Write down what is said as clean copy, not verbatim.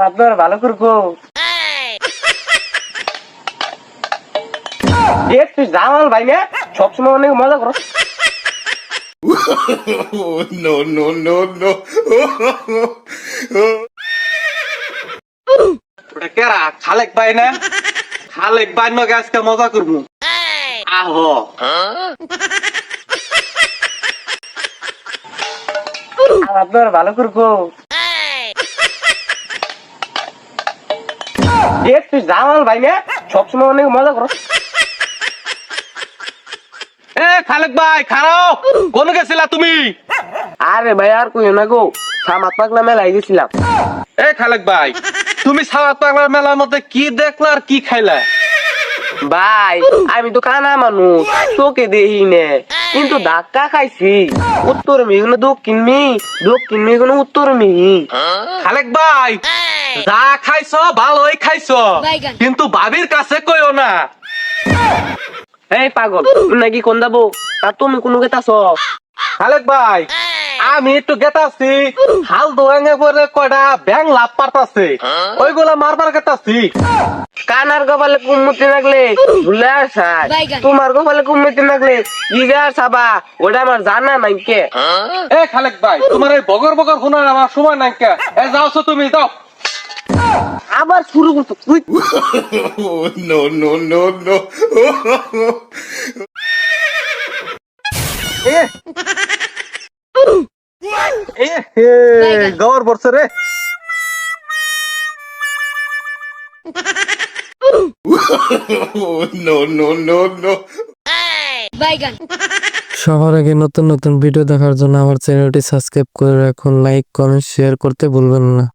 আপনার ভালো করবো তুই জামাল ভাই না সবসময় অনেক মজা করো। No, no, no, no. ওটা কেরা খালেক ভাই না? খালেক ভাই নগে আজকে মজা করবো। আহো আপনার ভালো করবো তুই জামাল ভাই না সবসময় অনেক মজা করো। এ খালেক ভাই খারাও কোন গেছিলা তুমি? আরে ভাই আর কইও না গো, সামাত পাগলা মেলায় গেছিলাম। এ খালেক ভাই তুমি সারা পাগলার মেলার মধ্যে কি দেখলা আর কি খাইলা? ভাই আমি তো কানা মানুষ, তোকে দেখি নে, কিন্তু ধাক্কা খাইছি। উত্তর মেয়ে কোনো দক্ষিণ মেয়ে, দক্ষিণ মেয়ে কোনো উত্তর মেয়ে। খালেক ভাই যা খাইছো ভালোই খাইছো, কিন্তু ভাবির কাছে কইও না। এই পাগল তুই নাকি কোন যাবো আর তুমি কোনো গেতাছ? খালেক ভাই আমি একটু গেতাছি, হাল দোয়াঙ্গে করে কয়টা ব্যাং লাভ পারতাছে, ওইগুলা মারবার গেতাছি। কানার কপালে কুমুতি লাগলে ভুলে আসায়, তোমার কপালে কুমুতি লাগলে ইগার সাবা, ওটা আমার জানা নাই কে। এ খালেক ভাই তোমার এই বগর বগর শোনার আমার সময় নাই কে, এ যাওছো তুমি যাও। আবার শুরু করছো তুই। No, no, no, no. গবর পড়ছে রে। No, no, no, no. সবার আগে নতুন নতুন ভিডিও দেখার জন্য আমার চ্যানেলটি সাবস্ক্রাইব করে রাখুন, লাইক কমেন্ট শেয়ার করতে ভুলবেন না।